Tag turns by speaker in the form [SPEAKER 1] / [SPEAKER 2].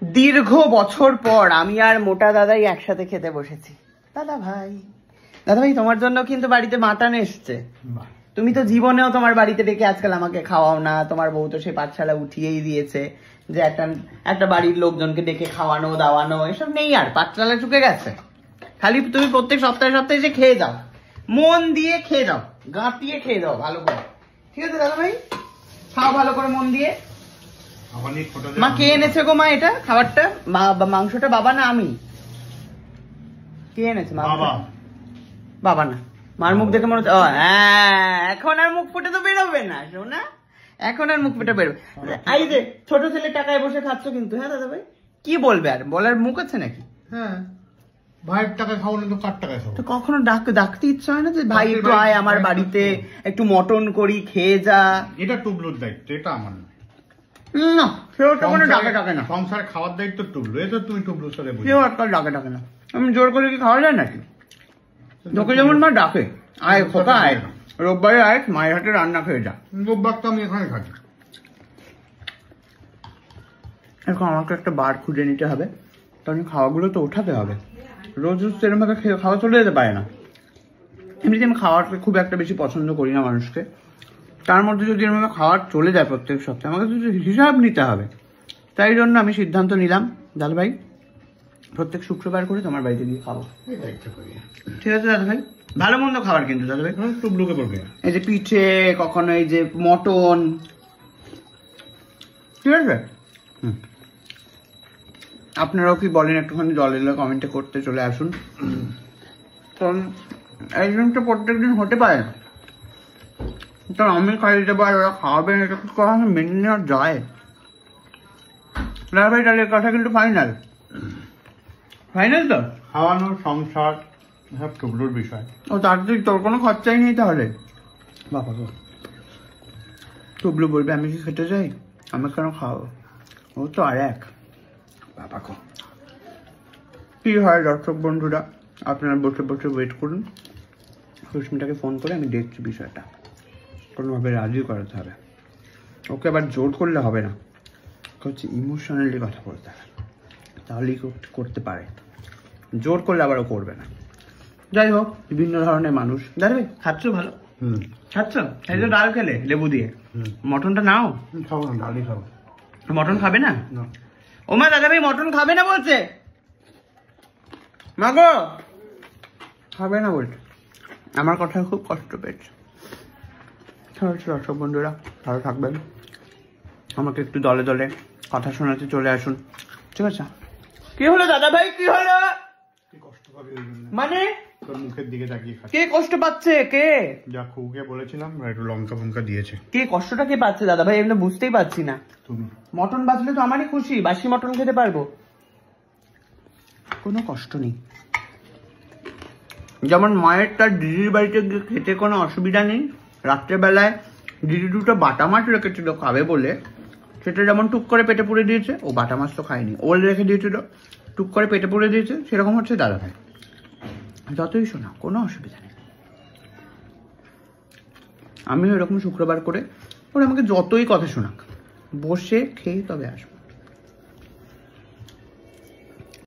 [SPEAKER 1] দীর্ঘ বছর পর আমি আর মোটা দাদাই একসাথে খেতে বসেছি। দাদা ভাই তোমার জন্য কিন্তু বাড়িতে মাটন এসছে। তুমি তো জীবনেও তোমার বাড়িতে ডেকে আজকাল আমাকে খাওয়াও না। তোমার বউ তো সে পাঠশালা উঠিয়েই দিয়েছে যে একটা বাড়ির লোকজনকে ডেকে খাওয়ানো দাওয়ানো এসব নেই, আর পাঠশালা চুকে গেছে। খালি তুমি প্রত্যেক সপ্তাহে সপ্তাহে যে খেয়ে যাও, মন দিয়ে খেয়ে যাও, গাঁটিয়ে খেয়ে যাও ভালো করে। ঠিক আছে দাদা ভাই, খাও ভালো করে মন দিয়ে। মা কে এনেছে গো মা এটা খাবারটা? মাংসটা বাবা না আমি? কে এনেছে? বাবা না? মার মুখ দেখে মনে হচ্ছে হ্যাঁ, এখন আর মুখ ফুটে তো বেরোবে না শোনা, এখন আর মুখ ফুটে বেরোবে। এই যে ছোট ছেলে টাকায় বসে খাচ্ছ কিন্তু। হ্যাঁ দাদা ভাই, কি বলবে আর বলার মুখ আছে নাকি?
[SPEAKER 2] হ্যাঁ, ভাইয়ের টাকা খাবো না তো কার টাকায় খাবো?
[SPEAKER 1] তো কখনো ডাকতে ইচ্ছা হয় না যে ভাই একটু আয় আমার বাড়িতে, একটু মটন করি খেয়ে যা?
[SPEAKER 2] এটা টুবলুর দায়িত্ব, এটা আমার না।
[SPEAKER 1] না, সেও তো কোনো ডাকে না।
[SPEAKER 2] সংসারে খাওয়ার দায়িত্ব টুবলু, এটা তুমি টুবলুর সাথে বুঝি।
[SPEAKER 1] কেউ আজকাল ডাকে না। আমি জোর করে কি খাওয়া যায় নাকি? তোকে যেমন মা ডাকে, আয় খোকা আয়, রোববারে আয় মায়ের হাতে রান্না খেয়ে যা।
[SPEAKER 2] রোববার তো আমি এখানে থাকি।
[SPEAKER 1] এখন আমাকে একটা বার খুঁজে নিতে হবে, কারণ খাওয়াগুলো তো ওঠাতে হবে। রোজ রোজ সেরকম ভাবে খাওয়া চলে যেতে পারে না। এমনিতে আমি খাওয়ারকে খুব একটা বেশি পছন্দ করি না মানুষকে, তার মধ্যে যদি এরকম খাওয়ার চলে যায় প্রত্যেক সপ্তাহে, আমাকে তো হিসাব নিতে হবে। তাই জন্য আমি সিদ্ধান্ত নিলাম দাদা ভাই প্রত্যেক শুক্রবার করে তোমার বাড়িতে গিয়ে খাবো। ঠিক আছে দাদা ভাই? ভালো মন্দ খাবার কিন্তু দাদা ভাই,
[SPEAKER 2] টুবলুকে বলবে।
[SPEAKER 1] এই যে পিঠে, কখনো এই যে মটন, ঠিক আছে? আপনারাও কি বলেন একটুখানি জল এলে কমেন্টে করতে চলে আসুন, কারণ এই জিনিসটা প্রত্যেকদিন হতে পারে না। কারণ আমি খাইয়ে দেবো আর ওরা খাওয়াবে, এটা কি কখনো মেনে নেওয়া যায়? দাদা ভাই তাহলে কথা কিন্তু ফাইনাল তো?
[SPEAKER 2] খাওয়ানো সংসার সব টুবলুর বিষয়।
[SPEAKER 1] ও তার দিক তোর কোনো খরচাই নেই তাহলে? বাবা গো, টুবলু বলবে আমি কি খেতে যাই, আমি কেন খাওয়াবো? ও তো আর এক বাবা গো। কি হয় দর্শক বন্ধুরা, আপনারা বসে বসে ওয়েট করুন, সুস্মিতাকে ফোন করে আমি দেখছি বিষয়টা, কোনোভাবে রাজি করাতে হবে। ওকে আবার জোর করলে হবে না, হচ্ছে ইমোশনালি কথা বলতে হবে, তাহলেই করতে পারে। জোর করলে আবার ও করবে না। যাই হোক, বিভিন্ন ধরনের মানুষ। দাদা ভাই খাচ্ছ? ভালো খাচ্ছ? এই যে ডাল খেলে লেবু দিয়ে, মটনটা নাও।
[SPEAKER 2] খাবো না, ডালই খাবো।
[SPEAKER 1] মটন খাবে না? ও মা, দাদা ভাই মটন খাবে না বলছে। মা গো, খাবে না বলছে। আমার কথা খুব কষ্ট পেয়েছে। দর্শক বন্ধুরা ভালো থাকবেন, আমাকে একটু দলে দলে কথা শোনাতে চলে আসুন, ঠিক আছে? কি হলো দাদা ভাই, কি হলো?
[SPEAKER 2] কষ্ট পাবি
[SPEAKER 1] মানে?
[SPEAKER 2] তোর মুখের দিকে তাকিয়ে খাচ্ছি।
[SPEAKER 1] কে কষ্ট পাচ্ছে? কে?
[SPEAKER 2] যা খুকে বলেছিলাম একটু লঙ্কা ফঙ্কা দিয়েছে।
[SPEAKER 1] কে কষ্টটা কে পাচ্ছে দাদা ভাই? এমনি বুঝতেই পারছি না।
[SPEAKER 2] তুমি।
[SPEAKER 1] মটন বাঁচলে তো আমারই খুশি, বাসি মটন খেতে পারবো, কোনো কষ্ট নেই। যেমন মায়ের তার দিদির বাড়িতে গিয়ে খেতে কোনো অসুবিধা নেই, রাত্রেবেলায় দিদি দুটো বাটা মাছ রেখেছিল খাবে বলে, সেটা যেমন টুক করে পেটে পুড়ে দিয়েছে। ও বাটা মাছ তো খায়নি, ওল রেখে দিয়েছিল, টুক করে পেটে পুড়ে দিয়েছে। সেরকম হচ্ছে দাদা ভাই, যতই শোনা কোনো অসুবিধা নেই। আমি এরকম শুক্রবার করে ওরা আমাকে যতই কথা শোনাক, বসে খেয়ে তবে আসবো।